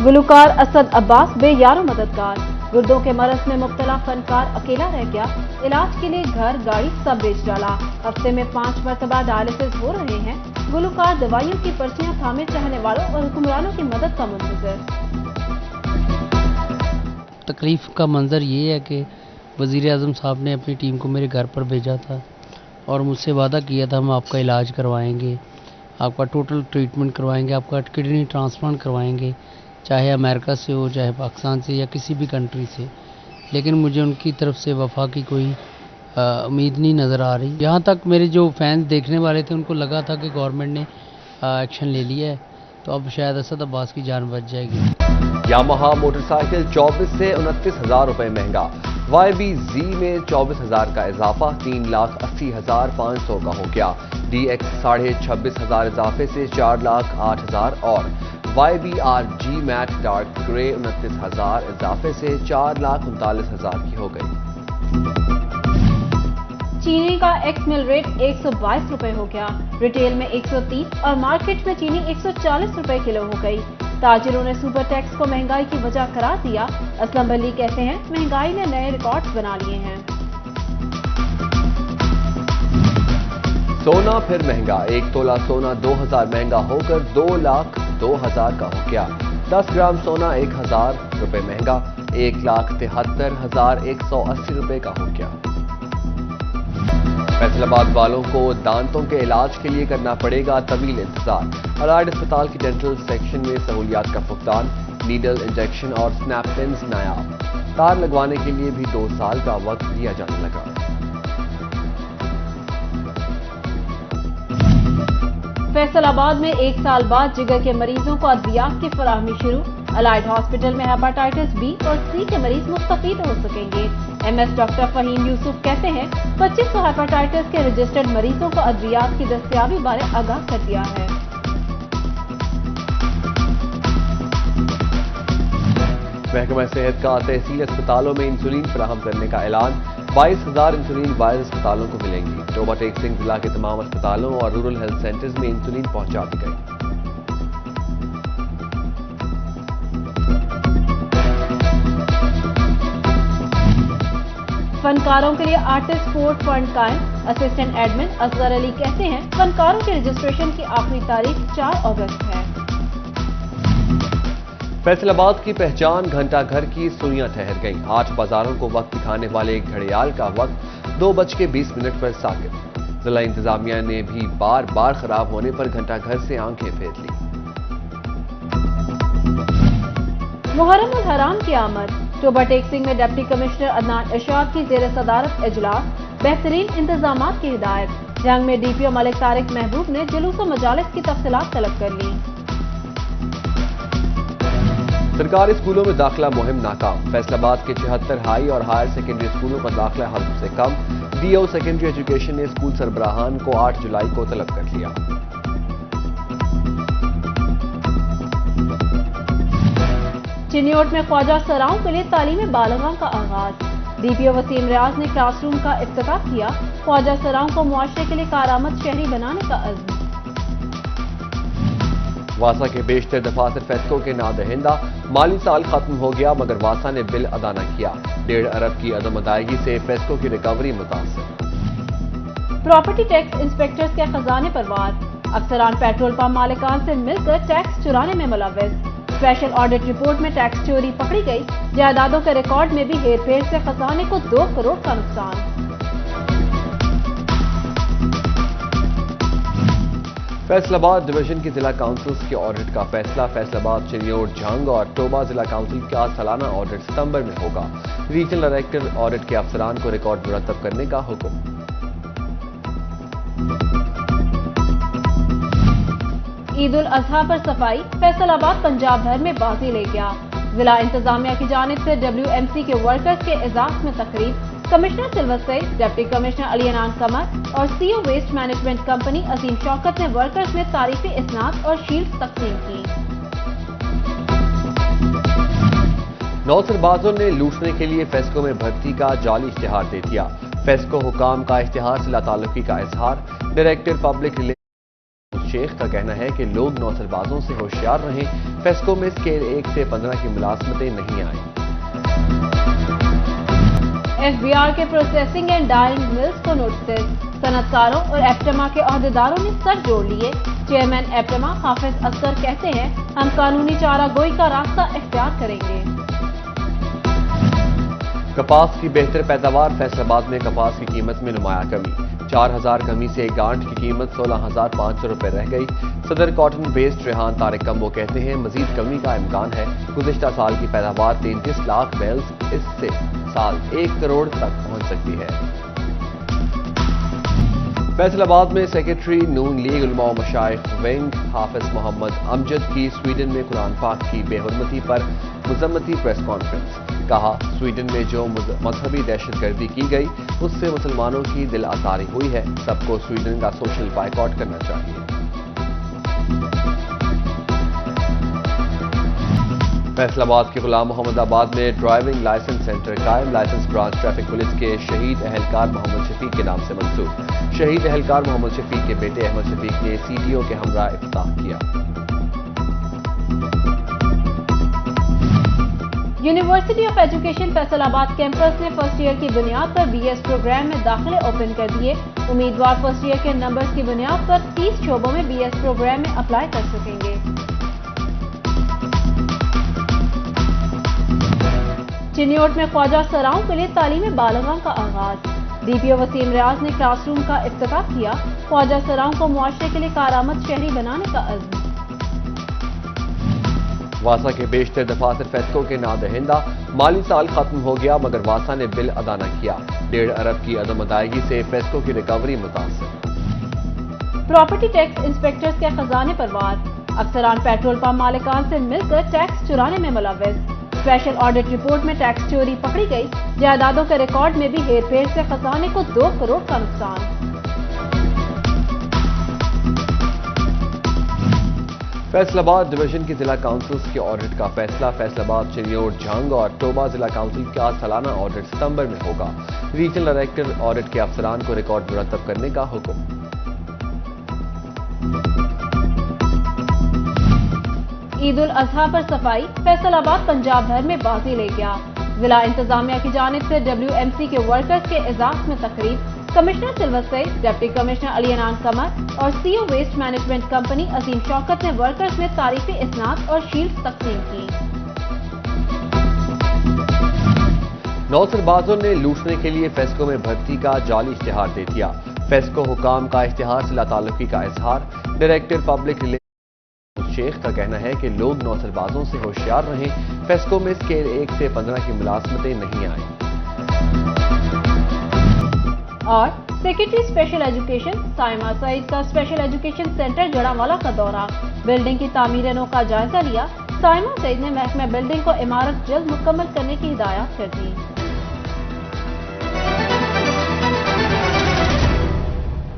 गुलूकार असद अब्बास बेयारो मददगार। गुर्दों के मरज में मुब्तला फनकार अकेला रह गया। इलाज के लिए घर गाड़ी सब बेच डाला। हफ्ते में 5 मरतबा डायलिसिस हो रहे हैं। गुलूकार दवाइयों की पर्चियां थामे चाहने वालों और हुक्मरानों की मदद का मुंतज़िर। तकलीफ का मंजर ये है कि वज़ीर-ए-आज़म साहब ने अपनी टीम को मेरे घर पर भेजा था और मुझसे वादा किया था हम आपका इलाज करवाएंगे, आपका टोटल ट्रीटमेंट करवाएंगे, आपका किडनी ट्रांसप्लांट करवाएंगे, चाहे अमेरिका से हो, चाहे पाकिस्तान से या किसी भी कंट्री से। लेकिन मुझे उनकी तरफ से वफा की कोई उम्मीद नहीं नज़र आ रही। यहाँ तक मेरे जो फैंस देखने वाले थे उनको लगा था कि गवर्नमेंट ने एक्शन ले लिया है, तो अब शायद असद अब्बास की जान बच जाएगी। यामाहा मोटरसाइकिल 24 से 29,000 रुपए महंगा। YBZ में 24,000 का इजाफा 3,80,500 का हो गया। DX 26,500 इजाफे से 4,08,000 और YBR-G मैट डार्क ग्रे 29,000 इजाफे से 4,39,000 की हो गई। चीनी का एक्स मिल रेट 122 रुपए हो गया। रिटेल में 130 और मार्केट में चीनी 140 रुपए किलो हो गई। ताजिरों ने सुपर टैक्स को महंगाई की वजह करार दिया। असलम बली कहते हैं महंगाई ने नए रिकॉर्ड्स बना लिए हैं। सोना फिर महंगा। 1 तोला सोना 2,000 महंगा होकर 2,02,000 का हो गया। 10 ग्राम सोना 1,000 रुपए महंगा 1,73,180 रुपए का हो गया। फैसलाबाद वालों को दांतों के इलाज के लिए करना पड़ेगा तवील इंतजार। अलाइड अस्पताल की डेंटल सेक्शन में सहूलियात का फुकदान, नीडल, इंजेक्शन और स्नैप पेन्स नायाब। तार लगवाने के लिए भी 2 साल का वक्त दिया जाने लगा। फैसलाबाद में 1 साल बाद जिगर के मरीजों को अद्वियात की फराहमी शुरू। अलाइड हॉस्पिटल में हेपेटाइटिस बी और सी के मरीज मुस्तफीद हो सकेंगे। MS डॉक्टर फहीम यूसुफ कहते हैं 2500 हेपेटाइटिस के रजिस्टर्ड मरीजों को अद्वियात की दस्तयाबी बारे आगाह कर दिया है। महकमा सेहत का तहसील अस्पतालों में इंसुलिन फराहम करने का ऐलान। 22,000 इंसुलिन वायर्स अस्पतालों को मिलेंगी। टोबा टेक सिंह जिला के तमाम अस्पतालों और रूरल हेल्थ सेंटर्स में इंसुलिन पहुंचा दी गई। फनकारों के लिए आर्टिस्ट सपोर्ट फंड कायम। असिस्टेंट एडमिन असगर अली कहते हैं फनकारों के रजिस्ट्रेशन की आखिरी तारीख 4 अगस्त है। फैसलाबाद की पहचान घंटा घर की सुइयां ठहर गईं। 8 बाजारों को वक्त दिखाने वाले एक घड़ियाल का वक्त 2:20 पर साकित। जिला इंतजामिया ने भी बार बार खराब होने पर घंटा घर से आंखें फेर ली। मुहर्रम उल हराम की आमद। टोबा टेक सिंह में डिप्टी कमिश्नर अदनान इरशाद की जेर सदारत इजलास। बेहतरीन इंतजामात की हिदायत। जंग में DPO मलिक तारिक महबूब ने जुलूस व मजालिस की तफसीलात तलब कर ली। सरकारी स्कूलों में दाखिला मुहिम नाकाम। फैसलाबाद के 76 हाई और हायर सेकेंडरी स्कूलों का दाखिला हद से कम। DO सेकेंडरी एजुकेशन ने स्कूल सरबराहान को 8 जुलाई को तलब कर लिया। चिन्योट में ख्वाजा सराओं के लिए तालीम बालगां का आगाज। DPO वसीम रियाज ने क्लासरूम का इफ्तिताह किया। ख्वाजा सराओं को मुआशरे के लिए कारआमद शहरी बनाने का अज़्म। वासा के बेशतर दफातर फेस्को के नादहिंदा। माली साल खत्म हो गया मगर वासा ने बिल अदा न किया। 1.5 अरब की अदम अदायगी से फेस्को की रिकवरी मुतासर। प्रॉपर्टी टैक्स इंस्पेक्टर्स के खजाने पर वार। अफसरान पेट्रोल पंप मालिकान से मिलकर टैक्स चुराने में मुलव्वस। स्पेशल ऑडिट रिपोर्ट में टैक्स चोरी पकड़ी गई। जायदादों के रिकॉर्ड में भी हेरफेर से खजाने को 2 करोड़ का नुकसान। फैसलाबाद डिवीजन की जिला काउंसिल्स के ऑडिट का फैसला। फैसलाबाद, चिन्योट, झंग और टोबा जिला काउंसिल का सालाना ऑडिट सितंबर में होगा। रीजनल डायरेक्टर ऑडिट के अफसरान को रिकॉर्ड मुरतब करने का हुक्म। ईद उल अजहा पर सफाई। फैसलाबाद पंजाब भर में बाजी ले गया। जिला इंतजामिया की जानिब से WMC के वर्कर्स के एजाज में तकरीब। कमिश्नर सिल्वर सईद, डिप्टी कमिश्नर अली अनान कमर और CO waste management company Azeem Shaukat ने वर्कर्स में तारीफी इसनाद और शील्ड तकसीम की। नौसरबाजों ने लूटने के लिए फेस्को में भर्ती का जाली इश्तिहार दे दिया। फेस्को हुकाम का इश्तिहार से लाताल्लुकी का इजहार। डायरेक्टर पब्लिक रिलेशन شیخ کا کہنا ہے کہ لوگ نوسربازوں سے ہوشیار رہیں، فیسکو میں اسکیل 1 سے 15 کی ملازمتیں نہیں آئیں۔ ایف بی آر کے پروسیسنگ اینڈ ڈائنگ ملز کو نوٹسز، صنعت کاروں اور ایپٹما کے عہدیداروں نے سر جوڑ لیے۔ چیئرمین ایپٹما حافظ اصغر کہتے ہیں ہم قانونی چارہ گوئی کا راستہ اختیار کریں گے۔ کپاس کی بہتر پیداوار، فیصل آباد میں کپاس کی قیمت میں نمایاں کمی، 4000 کمی سے گانٹ کی قیمت 16500 روپے رہ گئی۔ صدر کاٹن بیسڈ ریحان طارق کمبو کہتے ہیں مزید کمی کا امکان ہے۔ گزشتہ سال کی پیداوار 33 لاکھ بیلز اس سے سال 1 کروڑ تک پہنچ سکتی ہے۔ فیصل آباد میں سیکرٹری نون لیگ علماء و مشائخ ونگ حافظ محمد امجد کی سویڈن میں قرآن پاک کی بے حرمتی پر مذمتی پریس کانفرنس۔ کہا سویڈن میں جو مذہبی دہشت گردی کی گئی اس سے مسلمانوں کی دل آزاری ہوئی ہے، سب کو سویڈن کا سوشل بائیکاٹ کرنا چاہیے۔ فیصل آباد کے غلام محمد آباد میں ڈرائیونگ لائسنس سینٹر قائم، لائسنس برانچ ٹریفک پولیس کے شہید اہلکار محمد شفیق کے نام سے منسوب۔ شہید اہلکار محمد شفیق کے بیٹے احمد شفیق نے سی ٹی او کے ہمراہ افتتاح کیا۔ یونیورسٹی آف ایجوکیشن فیصل آباد کیمپس نے فرسٹ ایئر کی بنیاد پر بی ایس پروگرام میں داخلے اوپن کر دیے۔ امیدوار فرسٹ ایئر کے نمبرز کی بنیاد پر 30 شعبوں میں بی ایس پروگرام میں اپلائی کر سکیں گے۔ چنیوٹ میں خواجہ سراؤں کے لیے تعلیم بالغاں کا آغاز، ڈی پی او وسیم ریاض نے کلاس روم کا افتتاح کیا۔ خواجہ سراؤں کو معاشرے کے لیے کارآمد شہری بنانے کا عزم۔ واسا کے بیشتر دفاتر فیسکو کے نادہندہ، مالی سال ختم ہو گیا مگر واسا نے بل ادا نہ کیا، 1.5 ارب کی عدم ادائیگی سے فیسکو کی ریکوری متاثر۔ پراپرٹی ٹیکس انسپیکٹرز کے خزانے پر وار، افسران پیٹرول پمپ مالکان سے مل کر ٹیکس چرانے میں ملوث۔ اسپیشل آڈٹ رپورٹ میں ٹیکس چوری پکڑی گئی، جائیدادوں کے ریکارڈ میں بھی ہیر پھیر سے خزانے کو 2 کروڑ کا نقصان۔ فیصل آباد ڈویژن کی ضلع کونسلز کے آڈٹ کا فیصلہ، فیصل آباد، چنیوٹ، جھنگ اور ٹوبہ ضلع کونسل کا سالانہ آڈٹ ستمبر میں ہوگا۔ ریجنل ڈائریکٹر آڈٹ کے افسران کو ریکارڈ مرتب کرنے کا حکم۔ عید الاضحیٰ پر صفائی، فیصل آباد پنجاب بھر میں بازی لے گیا۔ ضلع انتظامیہ کی جانب سے WMC کے ورکرز کے اعزاز میں تقریب، کمشنر سلور سعید، ڈپٹی کمشنر علی عنان قمر اور سی او ویسٹ مینجمنٹ کمپنی عظیم شوکت نے ورکرز میں تعریفی اسناد اور شیلڈز تقسیم کی۔ نوسربازوں نے لوٹنے کے لیے فیسکو میں بھرتی کا جعلی اشتہار دے دیا، فیسکو حکام کا اشتہار سے لاتعلقی کا اظہار۔ ڈائریکٹر پبلک ریلیشن شیخ کا کہنا ہے کہ لوگ نوسربازوں سے ہوشیار رہیں، فیسکو میں اسکیل 1 سے 15 کی ملازمتیں نہیں آئیں۔ اور سیکرٹری اسپیشل ایجوکیشن سائمہ سعید کا اسپیشل ایجوکیشن سینٹر جڑاوالا کا دورہ، بلڈنگ کی تعمیر نو کا جائزہ لیا۔ سائمہ سعید نے محکمہ بلڈنگ کو عمارت جلد مکمل کرنے کی ہدایات کر دی۔